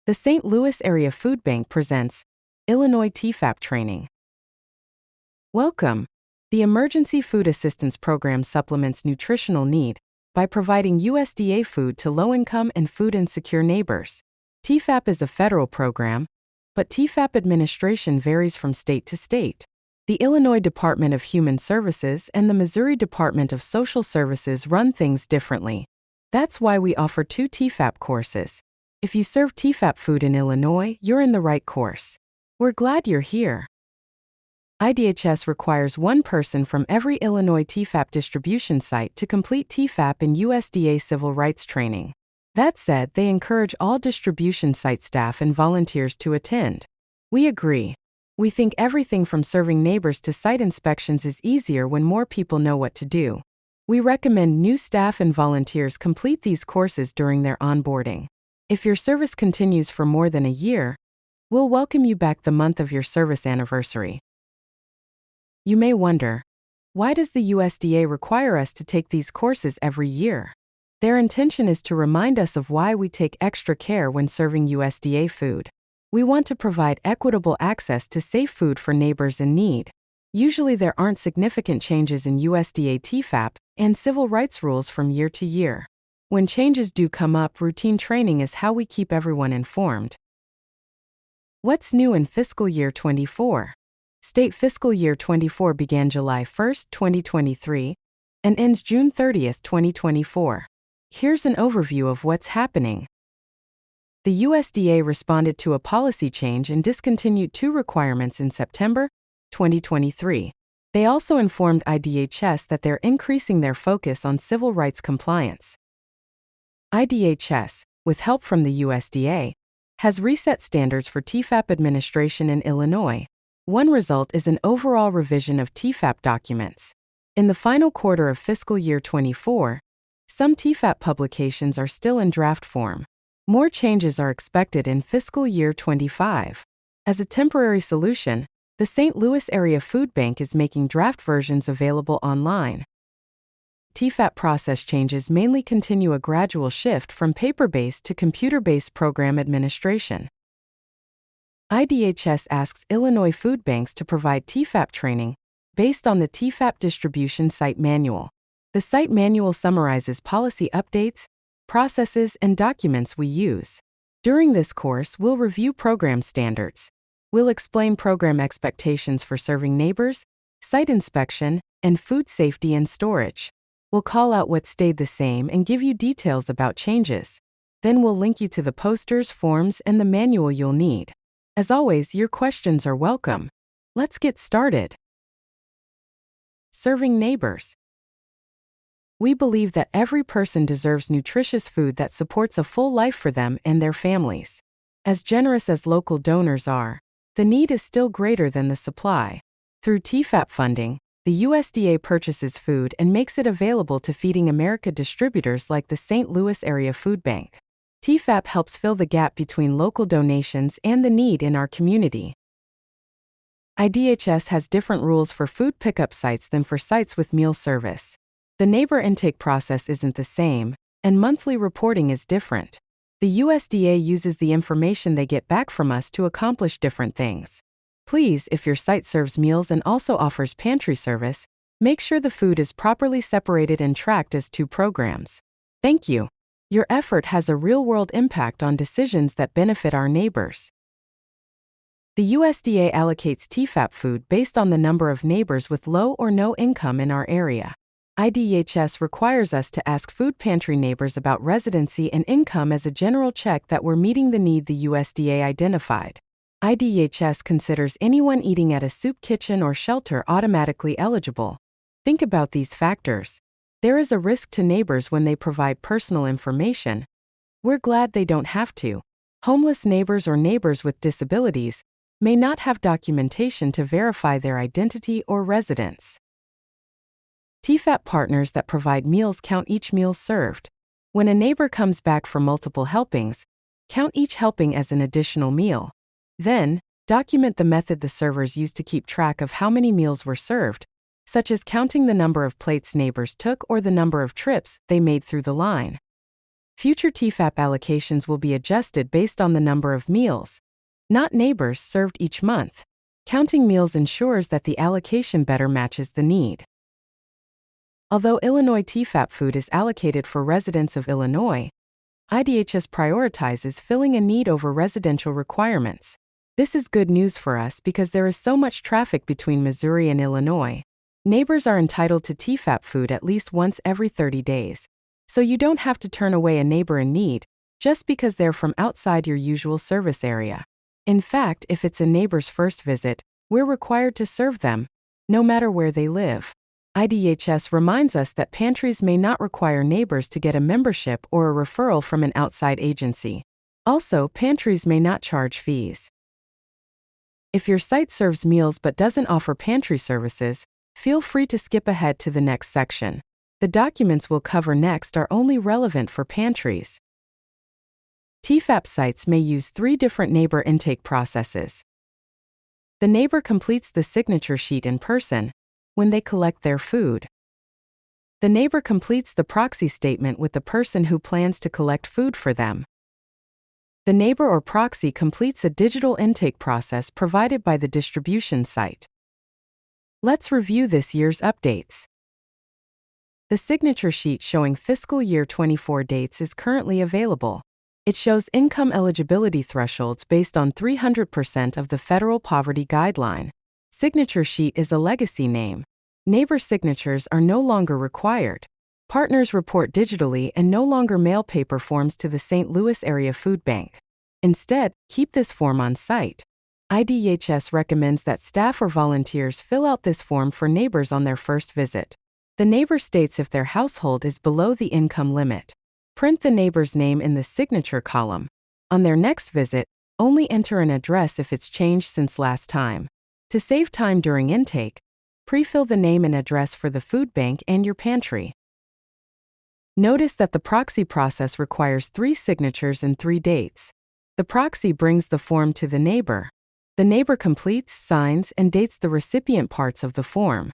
The St. Louis Area Food Bank presents Illinois TEFAP Training. Welcome. The Emergency Food Assistance Program supplements nutritional need by providing USDA food to low-income and food-insecure neighbors. TEFAP is a federal program, but TEFAP administration varies from state to state. The Illinois Department of Human Services and the Missouri Department of Social Services run things differently. That's why we offer 2 TEFAP courses. If you serve TEFAP food in Illinois, you're in the right course. We're glad you're here. IDHS requires one person from every Illinois TEFAP distribution site to complete TEFAP and USDA civil rights training. That said, they encourage all distribution site staff and volunteers to attend. We agree. We think everything from serving neighbors to site inspections is easier when more people know what to do. We recommend new staff and volunteers complete these courses during their onboarding. If your service continues for more than a year, we'll welcome you back the month of your service anniversary. You may wonder, why does the USDA require us to take these courses every year? Their intention is to remind us of why we take extra care when serving USDA food. We want to provide equitable access to safe food for neighbors in need. Usually there aren't significant changes in USDA TEFAP and civil rights rules from year to year. When changes do come up, routine training is how we keep everyone informed. What's new in fiscal year 24? State fiscal year 24 began July 1, 2023, and ends June 30, 2024. Here's an overview of what's happening. The USDA responded to a policy change and discontinued 2 requirements in September 2023. They also informed IDHS that they're increasing their focus on civil rights compliance. IDHS, with help from the USDA, has reset standards for TEFAP administration in Illinois. One result is an overall revision of TEFAP documents. In the final quarter of fiscal year 24, some TEFAP publications are still in draft form. More changes are expected in fiscal year 25. As a temporary solution, the St. Louis Area Food Bank is making draft versions available online. TEFAP process changes mainly continue a gradual shift from paper-based to computer-based program administration. IDHS asks Illinois food banks to provide TEFAP training based on the TEFAP distribution site manual. The site manual summarizes policy updates, processes, and documents we use. During this course, we'll review program standards. We'll explain program expectations for serving neighbors, site inspection, and food safety and storage. We'll call out what stayed the same and give you details about changes. Then we'll link you to the posters, forms, and the manual you'll need. As always, your questions are welcome. Let's get started. Serving neighbors. We believe that every person deserves nutritious food that supports a full life for them and their families. As generous as local donors are, the need is still greater than the supply. Through TEFAP funding, the USDA purchases food and makes it available to Feeding America distributors like the St. Louis Area Food Bank. TEFAP helps fill the gap between local donations and the need in our community. IDHS has different rules for food pickup sites than for sites with meal service. The neighbor intake process isn't the same, and monthly reporting is different. The USDA uses the information they get back from us to accomplish different things. Please, if your site serves meals and also offers pantry service, make sure the food is properly separated and tracked as 2 programs. Thank you. Your effort has a real-world impact on decisions that benefit our neighbors. The USDA allocates TEFAP food based on the number of neighbors with low or no income in our area. IDHS requires us to ask food pantry neighbors about residency and income as a general check that we're meeting the need the USDA identified. IDHS considers anyone eating at a soup kitchen or shelter automatically eligible. Think about these factors. There is a risk to neighbors when they provide personal information. We're glad they don't have to. Homeless neighbors or neighbors with disabilities may not have documentation to verify their identity or residence. TEFAP partners that provide meals count each meal served. When a neighbor comes back for multiple helpings, count each helping as an additional meal. Then, document the method the servers use to keep track of how many meals were served, such as counting the number of plates neighbors took or the number of trips they made through the line. Future TEFAP allocations will be adjusted based on the number of meals, not neighbors, served each month. Counting meals ensures that the allocation better matches the need. Although Illinois TEFAP food is allocated for residents of Illinois, IDHS prioritizes filling a need over residential requirements. This is good news for us because there is so much traffic between Missouri and Illinois. Neighbors are entitled to TEFAP food at least once every 30 days, so you don't have to turn away a neighbor in need just because they're from outside your usual service area. In fact, if it's a neighbor's first visit, we're required to serve them, no matter where they live. IDHS reminds us that pantries may not require neighbors to get a membership or a referral from an outside agency. Also, pantries may not charge fees. If your site serves meals but doesn't offer pantry services, feel free to skip ahead to the next section. The documents we'll cover next are only relevant for pantries. TEFAP sites may use 3 different neighbor intake processes. The neighbor completes the signature sheet in person when they collect their food. The neighbor completes the proxy statement with the person who plans to collect food for them. The neighbor or proxy completes a digital intake process provided by the distribution site. Let's review this year's updates. The signature sheet showing fiscal year 24 dates is currently available. It shows income eligibility thresholds based on 300% of the federal poverty guideline. Signature sheet is a legacy name. Neighbor signatures are no longer required. Partners report digitally and no longer mail paper forms to the St. Louis Area Food Bank. Instead, keep this form on site. IDHS recommends that staff or volunteers fill out this form for neighbors on their first visit. The neighbor states if their household is below the income limit. Print the neighbor's name in the signature column. On their next visit, only enter an address if it's changed since last time. To save time during intake, pre-fill the name and address for the food bank and your pantry. Notice that the proxy process requires 3 signatures and 3 dates. The proxy brings the form to the neighbor. The neighbor completes, signs, and dates the recipient parts of the form.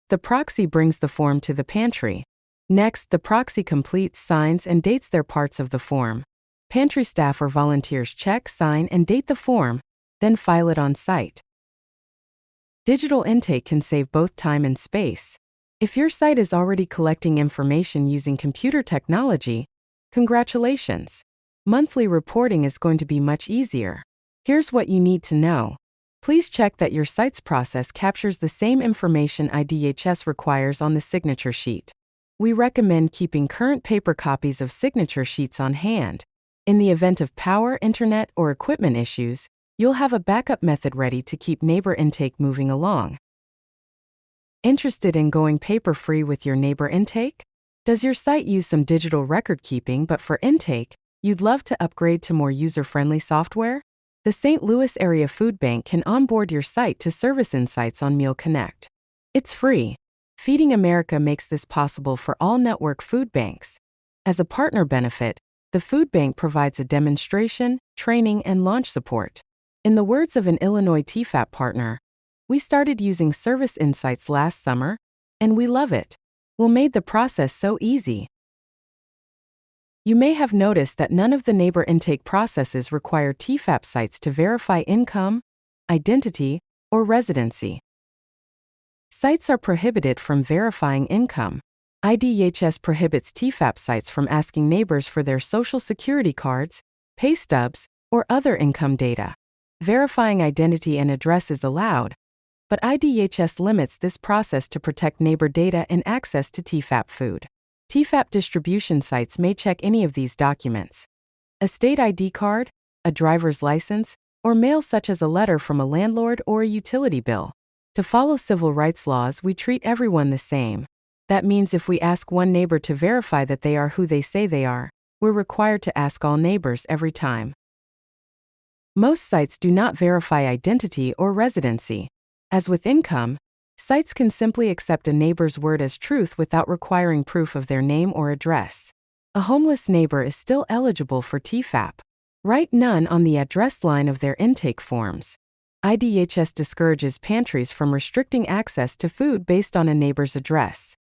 The proxy brings the form to the pantry. Next, the proxy completes, signs, and dates their parts of the form. Pantry staff or volunteers check, sign, and date the form, then file it on site. Digital intake can save both time and space. If your site is already collecting information using computer technology, congratulations! Monthly reporting is going to be much easier. Here's what you need to know. Please check that your site's process captures the same information IDHS requires on the signature sheet. We recommend keeping current paper copies of signature sheets on hand. In the event of power, internet, or equipment issues, you'll have a backup method ready to keep neighbor intake moving along. Interested in going paper-free with your neighbor intake? Does your site use some digital record keeping, but for intake, you'd love to upgrade to more user-friendly software? The St. Louis Area Food Bank can onboard your site to Service Insights on Meal Connect. It's free. Feeding America makes this possible for all network food banks. As a partner benefit, the food bank provides a demonstration, training, and launch support. In the words of an Illinois TEFAP partner, "We started using Service Insights last summer, and we love it. We made the process so easy." You may have noticed that none of the neighbor intake processes require TEFAP sites to verify income, identity, or residency. Sites are prohibited from verifying income. IDHS prohibits TEFAP sites from asking neighbors for their social security cards, pay stubs, or other income data. Verifying identity and address is allowed, but IDHS limits this process to protect neighbor data and access to TEFAP food. TEFAP distribution sites may check any of these documents: a state ID card, a driver's license, or mail such as a letter from a landlord or a utility bill. To follow civil rights laws, we treat everyone the same. That means if we ask one neighbor to verify that they are who they say they are, we're required to ask all neighbors every time. Most sites do not verify identity or residency. As with income, sites can simply accept a neighbor's word as truth without requiring proof of their name or address. A homeless neighbor is still eligible for TEFAP. Write none on the address line of their intake forms. IDHS discourages pantries from restricting access to food based on a neighbor's address.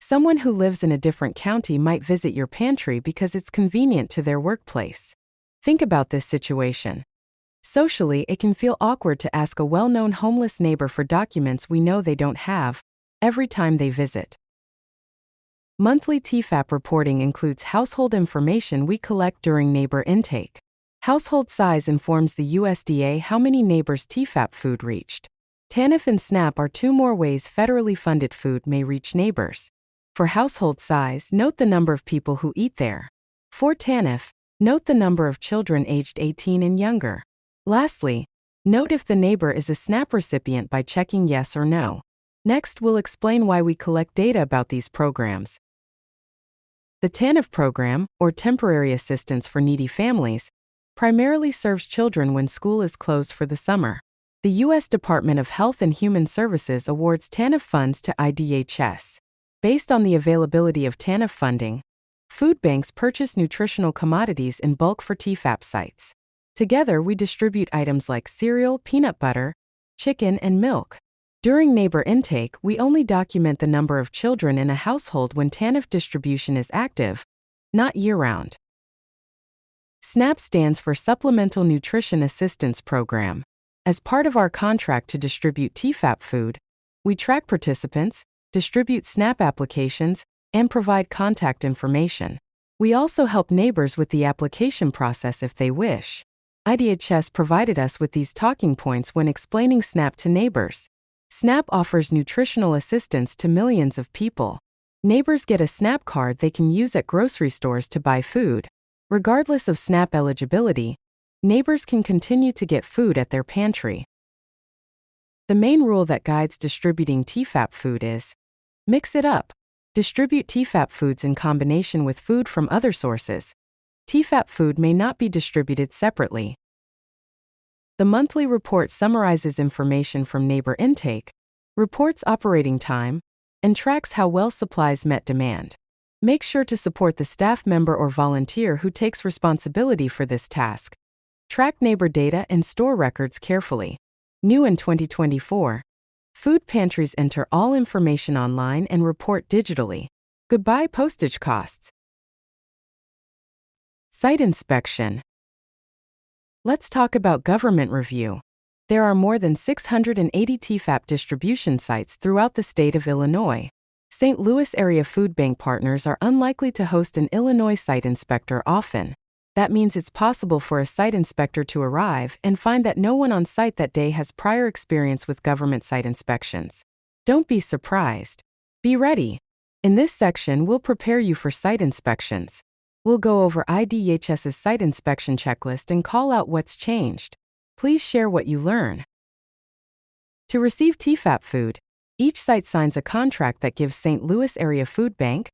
Someone who lives in a different county might visit your pantry because it's convenient to their workplace. Think about this situation. Socially, it can feel awkward to ask a well-known homeless neighbor for documents we know they don't have every time they visit. Monthly TEFAP reporting includes household information we collect during neighbor intake. Household size informs the USDA how many neighbors TEFAP food reached. TANF and SNAP are two more ways federally funded food may reach neighbors. For household size, note the number of people who eat there. For TANF, note the number of children aged 18 and younger. Lastly, note if the neighbor is a SNAP recipient by checking yes or no. Next, we'll explain why we collect data about these programs. The TANF program, or Temporary Assistance for Needy Families, primarily serves children when school is closed for the summer. The U.S. Department of Health and Human Services awards TANF funds to IDHS. Based on the availability of TANF funding, food banks purchase nutritional commodities in bulk for TEFAP sites. Together, we distribute items like cereal, peanut butter, chicken, and milk. During neighbor intake, we only document the number of children in a household when TANF distribution is active, not year-round. SNAP stands for Supplemental Nutrition Assistance Program. As part of our contract to distribute TEFAP food, we track participants, distribute SNAP applications, and provide contact information. We also help neighbors with the application process if they wish. IDHS provided us with these talking points when explaining SNAP to neighbors. SNAP offers nutritional assistance to millions of people. Neighbors get a SNAP card they can use at grocery stores to buy food. Regardless of SNAP eligibility, neighbors can continue to get food at their pantry. The main rule that guides distributing TEFAP food is: mix it up. Distribute TEFAP foods in combination with food from other sources. TEFAP food may not be distributed separately. The monthly report summarizes information from neighbor intake, reports operating time, and tracks how well supplies met demand. Make sure to support the staff member or volunteer who takes responsibility for this task. Track neighbor data and store records carefully. New in 2024, food pantries enter all information online and report digitally. Goodbye postage costs. Site inspection. Let's talk about government review. There are more than 680 TEFAP distribution sites throughout the state of Illinois. St. Louis area food bank partners are unlikely to host an Illinois site inspector often. That means it's possible for a site inspector to arrive and find that no one on site that day has prior experience with government site inspections. Don't be surprised. Be ready. In this section, we'll prepare you for site inspections. We'll go over IDHS's site inspection checklist and call out what's changed. Please share what you learn. To receive TEFAP food, each site signs a contract that gives St. Louis Area Food Bank,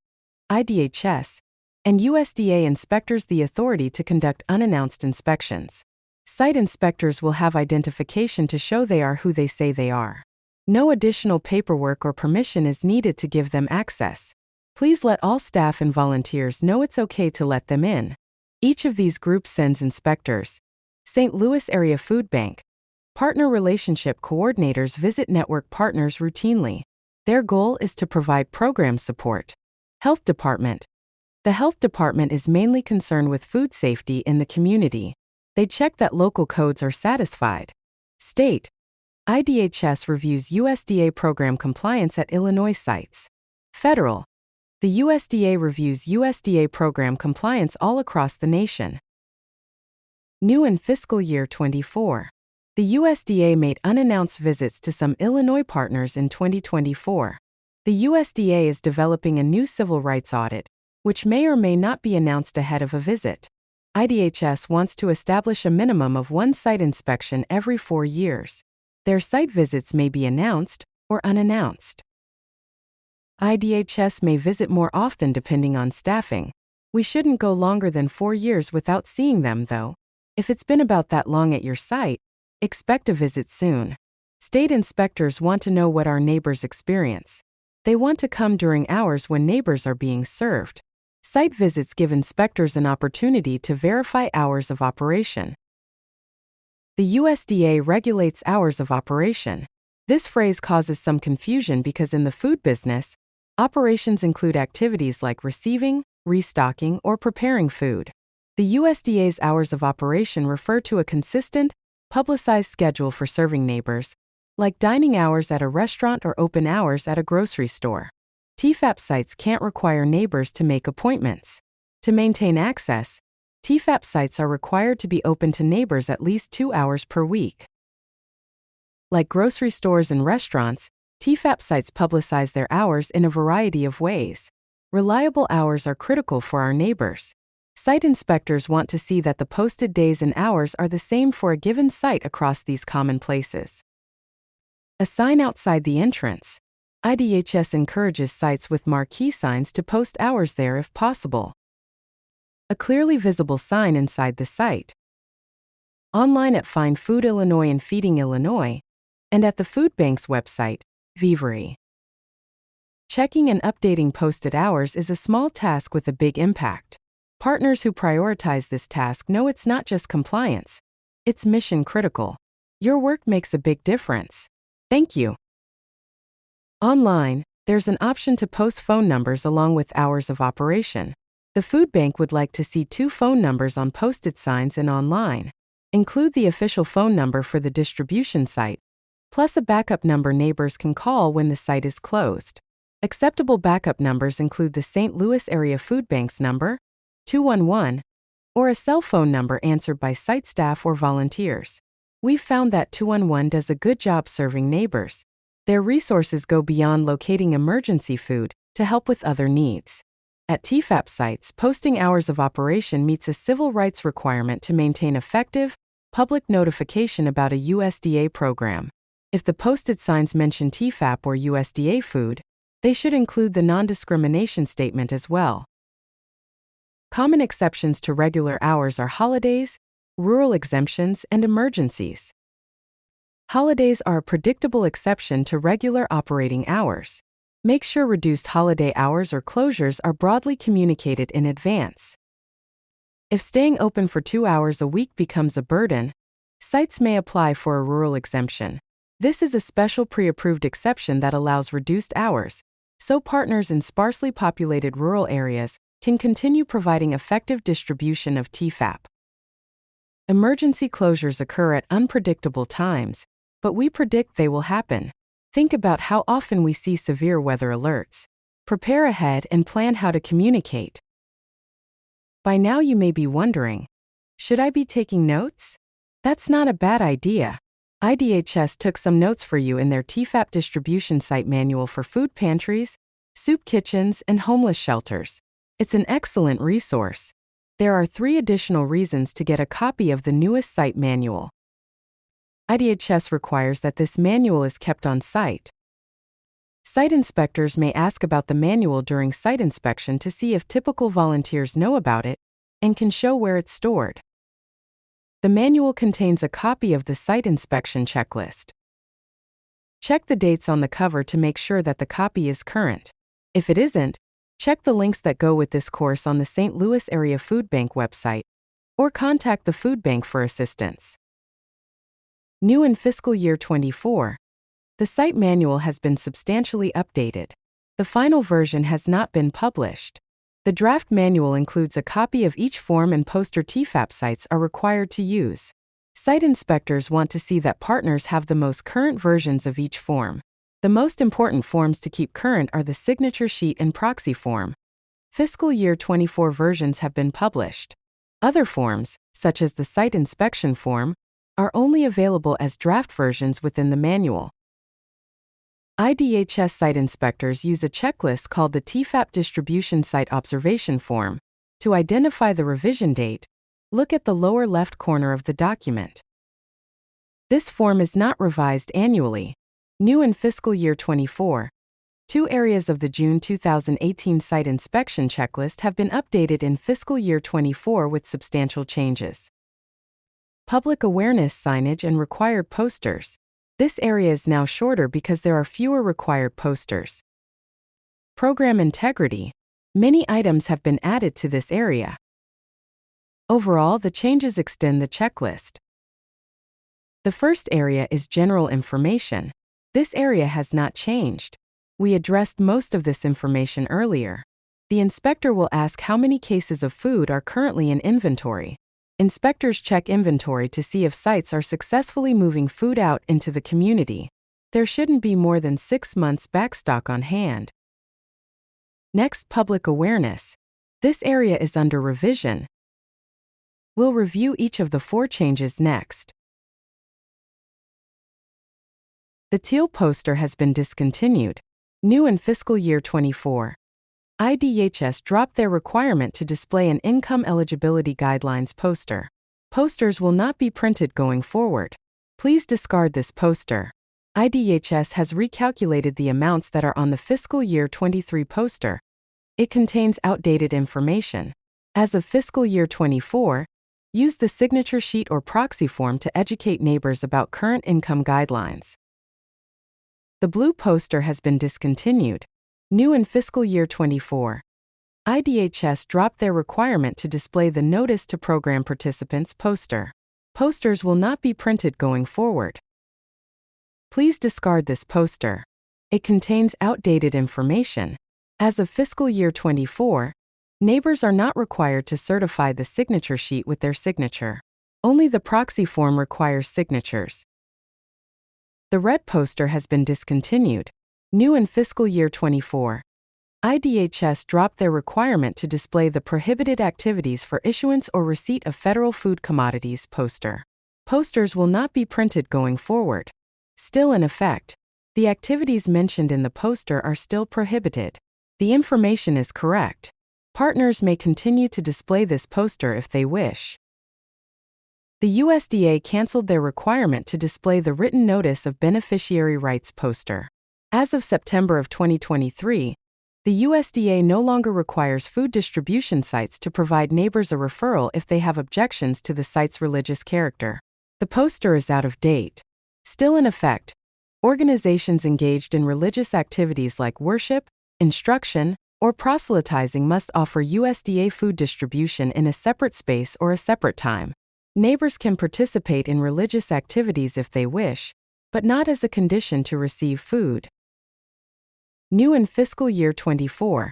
IDHS, and USDA inspectors the authority to conduct unannounced inspections. Site inspectors will have identification to show they are who they say they are. No additional paperwork or permission is needed to give them access. Please let all staff and volunteers know it's okay to let them in. Each of these groups sends inspectors. St. Louis Area Food Bank Partner Relationship Coordinators visit network partners routinely. Their goal is to provide program support. Health Department. The Health Department is mainly concerned with food safety in the community. They check that local codes are satisfied. State. IDHS reviews USDA program compliance at Illinois sites. Federal. The USDA reviews USDA program compliance all across the nation. New in fiscal year 24. The USDA made unannounced visits to some Illinois partners in 2024. The USDA is developing a new civil rights audit, which may or may not be announced ahead of a visit. IDHS wants to establish a minimum of one site inspection every 4 years. Their site visits may be announced or unannounced. IDHS may visit more often depending on staffing. We shouldn't go longer than 4 years without seeing them, though. If it's been about that long at your site, expect a visit soon. State inspectors want to know what our neighbors experience. They want to come during hours when neighbors are being served. Site visits give inspectors an opportunity to verify hours of operation. The USDA regulates hours of operation. This phrase causes some confusion because in the food business, Operations include activities like receiving, restocking, or preparing food. The USDA's hours of operation refer to a consistent, publicized schedule for serving neighbors, like dining hours at a restaurant or open hours at a grocery store. TEFAP sites can't require neighbors to make appointments. To maintain access, TEFAP sites are required to be open to neighbors at least 2 hours per week. Like grocery stores and restaurants, TEFAP sites publicize their hours in a variety of ways. Reliable hours are critical for our neighbors. Site inspectors want to see that the posted days and hours are the same for a given site across these common places. A sign outside the entrance. IDHS encourages sites with marquee signs to post hours there if possible. A clearly visible sign inside the site. Online at Find Food Illinois and Feeding Illinois, and at the food bank's website, Vivery. Checking and updating posted hours is a small task with a big impact. Partners who prioritize this task know it's not just compliance, it's mission critical. Your work makes a big difference. Thank you. Online, there's an option to post phone numbers along with hours of operation. The food bank would like to see 2 phone numbers on posted signs and online. Include the official phone number for the distribution site, plus a backup number neighbors can call when the site is closed. Acceptable backup numbers include the St. Louis Area Food Bank's number, 211, or a cell phone number answered by site staff or volunteers. We've found that 211 does a good job serving neighbors. Their resources go beyond locating emergency food to help with other needs. At TEFAP sites, posting hours of operation meets a civil rights requirement to maintain effective, public notification about a USDA program. If the posted signs mention TEFAP or USDA food, they should include the non-discrimination statement as well. Common exceptions to regular hours are holidays, rural exemptions, and emergencies. Holidays are a predictable exception to regular operating hours. Make sure reduced holiday hours or closures are broadly communicated in advance. If staying open for 2 hours a week becomes a burden, sites may apply for a rural exemption. This is a special pre-approved exception that allows reduced hours, so partners in sparsely populated rural areas can continue providing effective distribution of TEFAP. Emergency closures occur at unpredictable times, but we predict they will happen. Think about how often we see severe weather alerts. Prepare ahead and plan how to communicate. By now you may be wondering, should I be taking notes? That's not a bad idea. IDHS took some notes for you in their TEFAP distribution site manual for food pantries, soup kitchens, and homeless shelters. It's an excellent resource. There are 3 additional reasons to get a copy of the newest site manual. IDHS requires that this manual is kept on site. Site inspectors may ask about the manual during site inspection to see if typical volunteers know about it and can show where it's stored. The manual contains a copy of the site inspection checklist. Check the dates on the cover to make sure that the copy is current. If it isn't, check the links that go with this course on the St. Louis Area Food Bank website, or contact the food bank for assistance. New in fiscal year 24, the site manual has been substantially updated. The final version has not been published. The draft manual includes a copy of each form and poster TEFAP sites are required to use. Site inspectors want to see that partners have the most current versions of each form. The most important forms to keep current are the signature sheet and proxy form. Fiscal year 24 versions have been published. Other forms, such as the site inspection form, are only available as draft versions within the manual. IDHS site inspectors use a checklist called the TEFAP Distribution Site Observation Form. To identify the revision date, look at the lower left corner of the document. This form is not revised annually. New in fiscal year 24, 2 areas of the June 2018 site inspection checklist have been updated in fiscal year 24 with substantial changes. Public awareness signage and required posters. This area is now shorter because there are fewer required posters. Program integrity. Many items have been added to this area. Overall, the changes extend the checklist. The first area is general information. This area has not changed. We addressed most of this information earlier. The inspector will ask how many cases of food are currently in inventory. Inspectors check inventory to see if sites are successfully moving food out into the community. There shouldn't be more than 6 months backstock on hand. Next, public awareness. This area is under revision. We'll review each of the 4 changes next. The teal poster has been discontinued. New in fiscal year 24. IDHS dropped their requirement to display an income eligibility guidelines poster. Posters will not be printed going forward. Please discard this poster. IDHS has recalculated the amounts that are on the fiscal year 23 poster. It contains outdated information. As of fiscal year 24, use the signature sheet or proxy form to educate neighbors about current income guidelines. The blue poster has been discontinued. New in fiscal year 24. IDHS dropped their requirement to display the Notice to Program Participants poster. Posters will not be printed going forward. Please discard this poster. It contains outdated information. As of fiscal year 24, neighbors are not required to certify the signature sheet with their signature. Only the proxy form requires signatures. The red poster has been discontinued. New in fiscal year 24. IDHS dropped their requirement to display the Prohibited Activities for Issuance or Receipt of Federal Food Commodities poster. Posters will not be printed going forward. Still in effect. The activities mentioned in the poster are still prohibited. The information is correct. Partners may continue to display this poster if they wish. The USDA canceled their requirement to display the Written Notice of Beneficiary Rights poster. As of September of 2023, the USDA no longer requires food distribution sites to provide neighbors a referral if they have objections to the site's religious character. The poster is out of date. Still in effect, organizations engaged in religious activities like worship, instruction, or proselytizing must offer USDA food distribution in a separate space or a separate time. Neighbors can participate in religious activities if they wish, but not as a condition to receive food. New in fiscal year 24.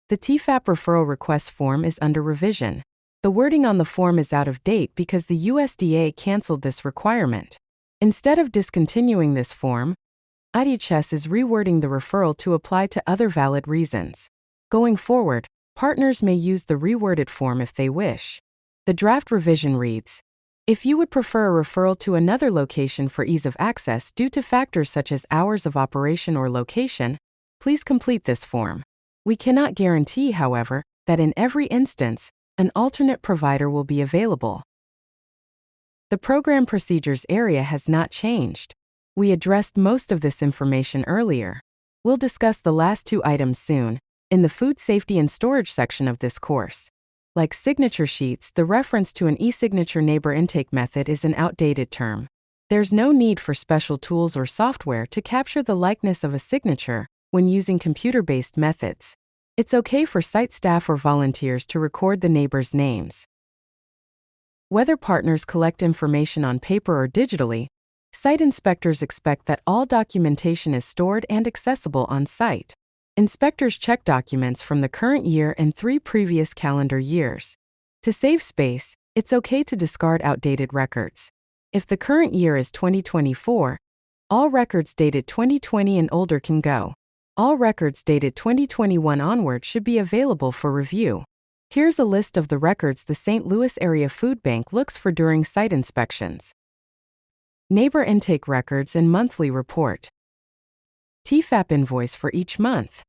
The TEFAP referral request form is under revision. The wording on the form is out of date because the USDA canceled this requirement. Instead of discontinuing this form, IDHS is rewording the referral to apply to other valid reasons. Going forward, partners may use the reworded form if they wish. The draft revision reads, if you would prefer a referral to another location for ease of access due to factors such as hours of operation or location, please complete this form. We cannot guarantee, however, that in every instance, an alternate provider will be available. The program procedures area has not changed. We addressed most of this information earlier. We'll discuss the last 2 items soon, in the food safety and storage section of this course. Like signature sheets, the reference to an e-signature neighbor intake method is an outdated term. There's no need for special tools or software to capture the likeness of a signature when using computer-based methods. It's okay for site staff or volunteers to record the neighbors' names. Whether partners collect information on paper or digitally, site inspectors expect that all documentation is stored and accessible on site. Inspectors check documents from the current year and 3 previous calendar years. To save space, it's okay to discard outdated records. If the current year is 2024, all records dated 2020 and older can go. All records dated 2021 onward should be available for review. Here's a list of the records the St. Louis Area Food Bank looks for during site inspections. Neighbor intake records and monthly report. TEFAP invoice for each month.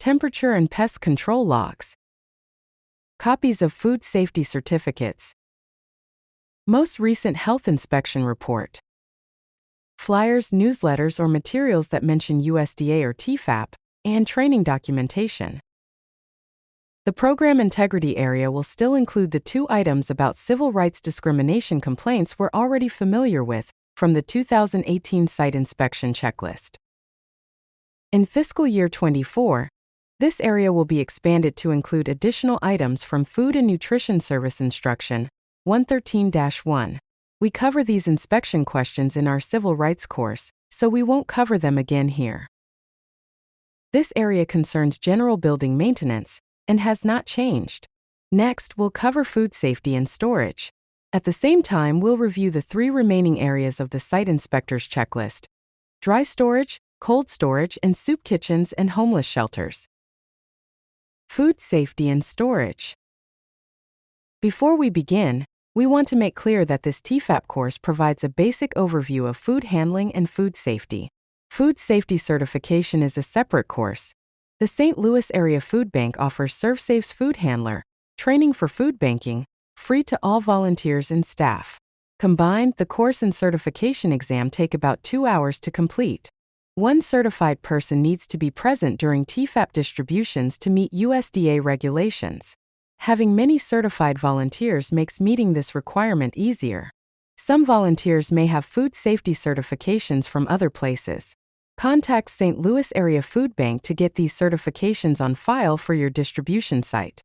Temperature and pest control logs. Copies of food safety certificates. Most recent health inspection report. Flyers, newsletters, or materials that mention USDA or TEFAP, and training documentation. The program integrity area will still include the 2 items about civil rights discrimination complaints we're already familiar with from the 2018 site inspection checklist. In fiscal year 24, this area will be expanded to include additional items from Food and Nutrition Service Instruction 113-1. We cover these inspection questions in our civil rights course, so we won't cover them again here. This area concerns general building maintenance and has not changed. Next, we'll cover food safety and storage. At the same time, we'll review the 3 remaining areas of the site inspector's checklist: dry storage, cold storage, and soup kitchens and homeless shelters. Food safety and storage. Before we begin, we want to make clear that this TEFAP course provides a basic overview of food handling and food safety. Food safety certification is a separate course. The St. Louis Area Food Bank offers ServSafe's Food Handler training for food banking, free to all volunteers and staff. Combined, the course and certification exam take about 2 hours to complete. One certified person needs to be present during TEFAP distributions to meet USDA regulations. Having many certified volunteers makes meeting this requirement easier. Some volunteers may have food safety certifications from other places. Contact St. Louis Area Food Bank to get these certifications on file for your distribution site.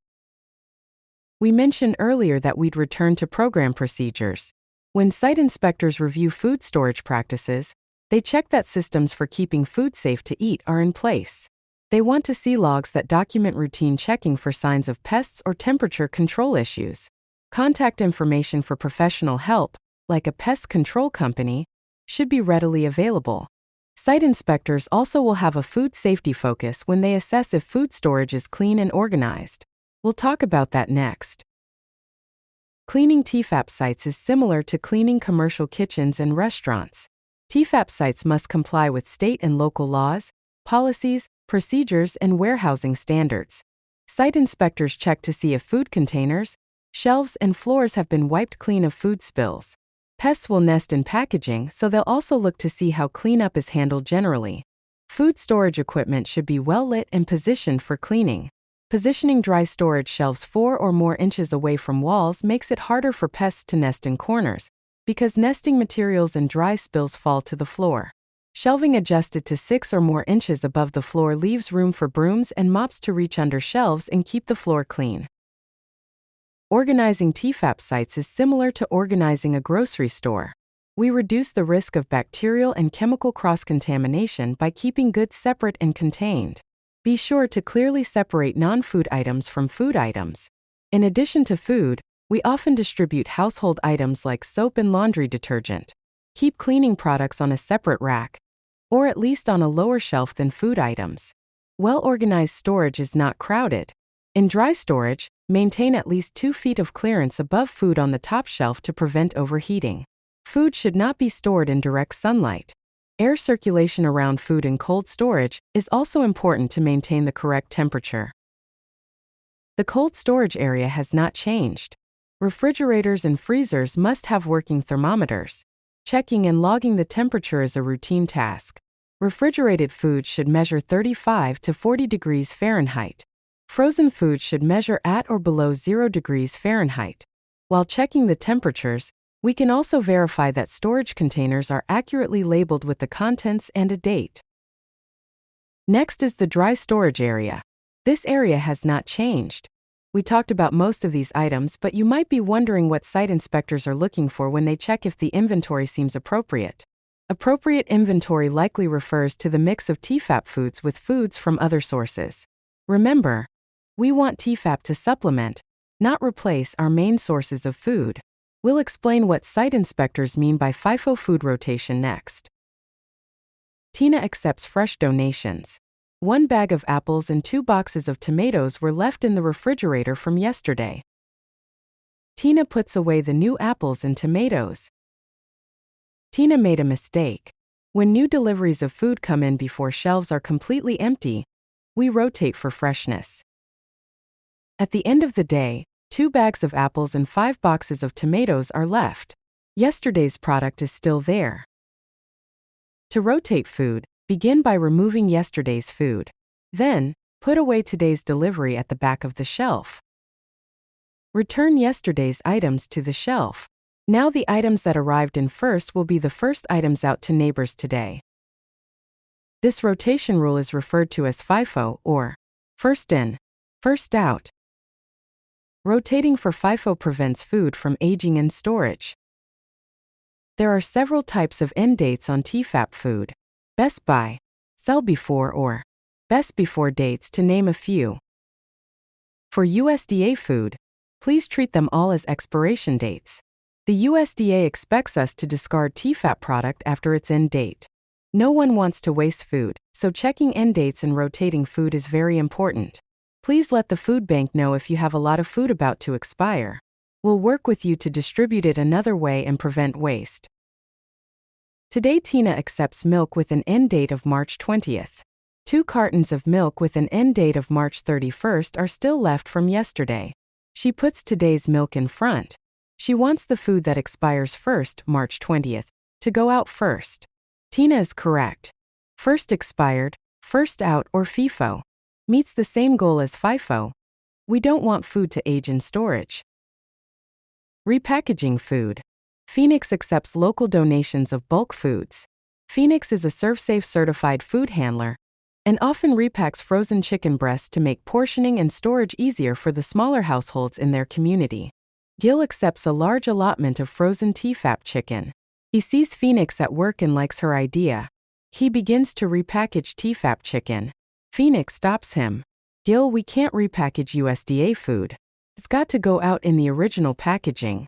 We mentioned earlier that we'd return to program procedures. When site inspectors review food storage practices, they check that systems for keeping food safe to eat are in place. They want to see logs that document routine checking for signs of pests or temperature control issues. Contact information for professional help, like a pest control company, should be readily available. Site inspectors also will have a food safety focus when they assess if food storage is clean and organized. We'll talk about that next. Cleaning TEFAP sites is similar to cleaning commercial kitchens and restaurants. TEFAP sites must comply with state and local laws, policies, procedures, and warehousing standards. Site inspectors check to see if food containers, shelves, and floors have been wiped clean of food spills. Pests will nest in packaging, so they'll also look to see how cleanup is handled generally. Food storage equipment should be well lit and positioned for cleaning. Positioning dry storage shelves 4 or more inches away from walls makes it harder for pests to nest in corners, because nesting materials and dry spills fall to the floor. Shelving adjusted to 6 or more inches above the floor leaves room for brooms and mops to reach under shelves and keep the floor clean. Organizing TEFAP sites is similar to organizing a grocery store. We reduce the risk of bacterial and chemical cross-contamination by keeping goods separate and contained. Be sure to clearly separate non-food items from food items. In addition to food, we often distribute household items like soap and laundry detergent. Keep cleaning products on a separate rack, or at least on a lower shelf than food items. Well-organized storage is not crowded. In dry storage, maintain at least 2 feet of clearance above food on the top shelf to prevent overheating. Food should not be stored in direct sunlight. Air circulation around food in cold storage is also important to maintain the correct temperature. The cold storage area has not changed. Refrigerators and freezers must have working thermometers. Checking and logging the temperature is a routine task. Refrigerated food should measure 35 to 40 degrees Fahrenheit. Frozen food should measure at or below 0 degrees Fahrenheit. While checking the temperatures, we can also verify that storage containers are accurately labeled with the contents and a date. Next is the dry storage area. This area has not changed. We talked about most of these items, but you might be wondering what site inspectors are looking for when they check if the inventory seems appropriate. Appropriate inventory likely refers to the mix of TEFAP foods with foods from other sources. Remember, we want TEFAP to supplement, not replace our main sources of food. We'll explain what site inspectors mean by FIFO food rotation next. Tina accepts fresh donations. 1 bag of apples and 2 boxes of tomatoes were left in the refrigerator from yesterday. Tina puts away the new apples and tomatoes. Tina made a mistake. When new deliveries of food come in before shelves are completely empty, we rotate for freshness. At the end of the day, 2 bags of apples and 5 boxes of tomatoes are left. Yesterday's product is still there. To rotate food, begin by removing yesterday's food. Then, put away today's delivery at the back of the shelf. Return yesterday's items to the shelf. Now the items that arrived in first will be the first items out to neighbors today. This rotation rule is referred to as FIFO, or first in, first out. Rotating for FIFO prevents food from aging in storage. There are several types of end dates on TEFAP food. Best by, sell before, or Best before dates, to name a few. For USDA food, please treat them all as expiration dates. The USDA expects us to discard TEFAP product after its end date. No one wants to waste food, so checking end dates and rotating food is very important. Please let the food bank know if you have a lot of food about to expire. We'll work with you to distribute it another way and prevent waste. Today, Tina accepts milk with an end date of March 20th. 2 cartons of milk with an end date of March 31st are still left from yesterday. She puts today's milk in front. She wants the food that expires first, March 20th, to go out first. Tina is correct. First expired, first out, or FIFO meets the same goal as FIFO. We don't want food to age in storage. Repackaging food. Phoenix accepts local donations of bulk foods. Phoenix is a ServSafe certified food handler and often repacks frozen chicken breasts to make portioning and storage easier for the smaller households in their community. Gil accepts a large allotment of frozen TEFAP chicken. He sees Phoenix at work and likes her idea. He begins to repackage TEFAP chicken. Phoenix stops him. Gil, we can't repackage USDA food. It's got to go out in the original packaging.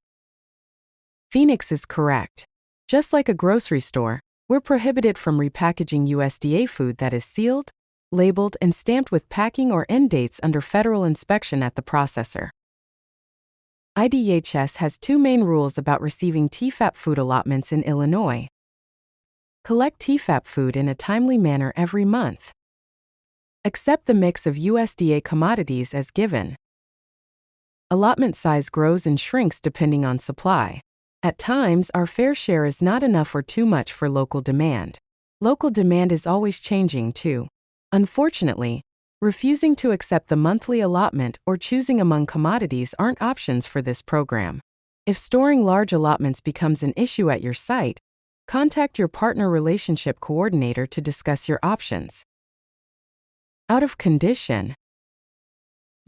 Phoenix is correct. Just like a grocery store, we're prohibited from repackaging USDA food that is sealed, labeled, and stamped with packing or end dates under federal inspection at the processor. IDHS has 2 main rules about receiving TEFAP food allotments in Illinois. Collect TEFAP food in a timely manner every month. Accept the mix of USDA commodities as given. Allotment size grows and shrinks depending on supply. At times, our fair share is not enough or too much for local demand. Local demand is always changing too. Unfortunately, refusing to accept the monthly allotment or choosing among commodities aren't options for this program. If storing large allotments becomes an issue at your site, contact your partner relationship coordinator to discuss your options. Out of condition.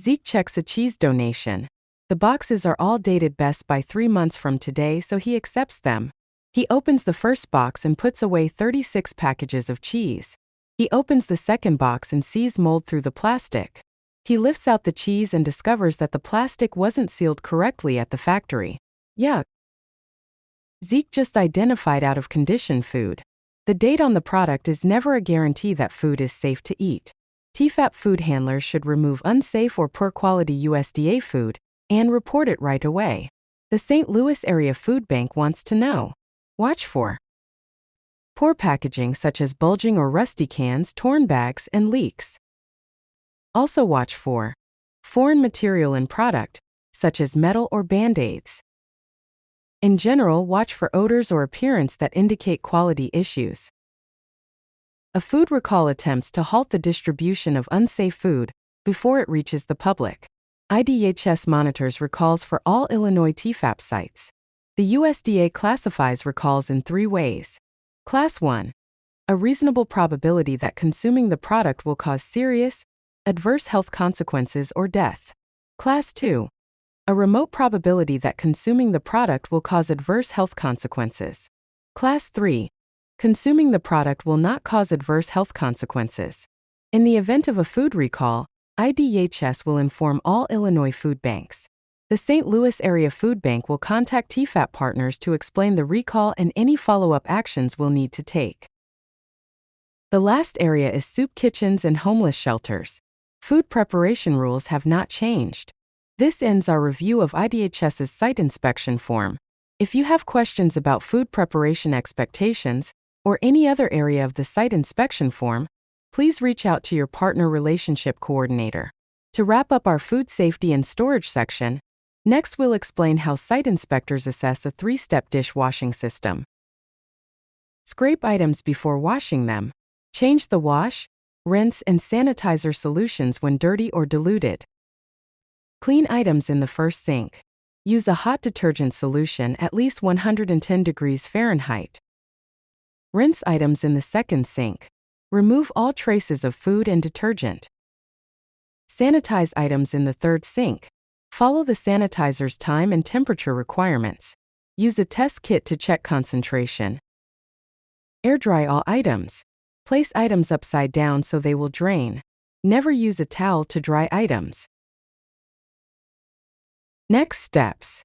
Zeke checks a cheese donation. The boxes are all dated best by 3 months from today, so he accepts them. He opens the first box and puts away 36 packages of cheese. He opens the second box and sees mold through the plastic. He lifts out the cheese and discovers that the plastic wasn't sealed correctly at the factory. Yuck. Zeke just identified out of condition food. The date on the product is never a guarantee that food is safe to eat. TEFAP food handlers should remove unsafe or poor quality USDA food and report it right away. The St. Louis Area Food Bank wants to know. Watch for poor packaging such as bulging or rusty cans, torn bags, and leaks. Also watch for foreign material in product, such as metal or Band-Aids. In general, watch for odors or appearance that indicate quality issues. A food recall attempts to halt the distribution of unsafe food before it reaches the public. IDHS monitors recalls for all Illinois TEFAP sites. The USDA classifies recalls in 3 ways. Class 1. A reasonable probability that consuming the product will cause serious, adverse health consequences or death. Class 2. A remote probability that consuming the product will cause adverse health consequences. Class 3. Consuming the product will not cause adverse health consequences. In the event of a food recall, IDHS will inform all Illinois food banks. The St. Louis Area Food Bank will contact TEFAP partners to explain the recall and any follow-up actions we'll need to take. The last area is soup kitchens and homeless shelters. Food preparation rules have not changed. This ends our review of IDHS's site inspection form. If you have questions about food preparation expectations or any other area of the site inspection form, please reach out to your partner relationship coordinator. To wrap up our food safety and storage section, next we'll explain how site inspectors assess a 3-step dish washing system. Scrape items before washing them. Change the wash, rinse, and sanitizer solutions when dirty or diluted. Clean items in the first sink. Use a hot detergent solution at least 110 degrees Fahrenheit. Rinse items in the second sink. Remove all traces of food and detergent. Sanitize items in the third sink. Follow the sanitizer's time and temperature requirements. Use a test kit to check concentration. Air dry all items. Place items upside down so they will drain. Never use a towel to dry items. Next steps.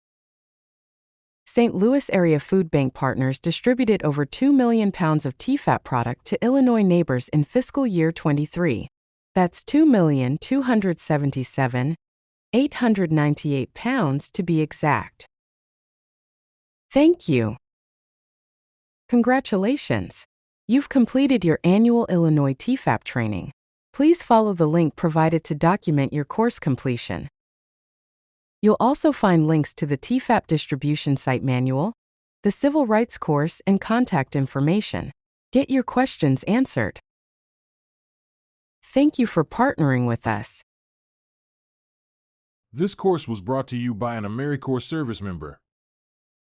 St. Louis area food bank partners distributed over 2 million pounds of TEFAP product to Illinois neighbors in fiscal year 23. That's 2,277,898 pounds to be exact. Thank you. Congratulations! You've completed your annual Illinois TEFAP training. Please follow the link provided to document your course completion. You'll also find links to the TEFAP distribution site manual, the civil rights course, and contact information. Get your questions answered. Thank you for partnering with us. This course was brought to you by an AmeriCorps service member.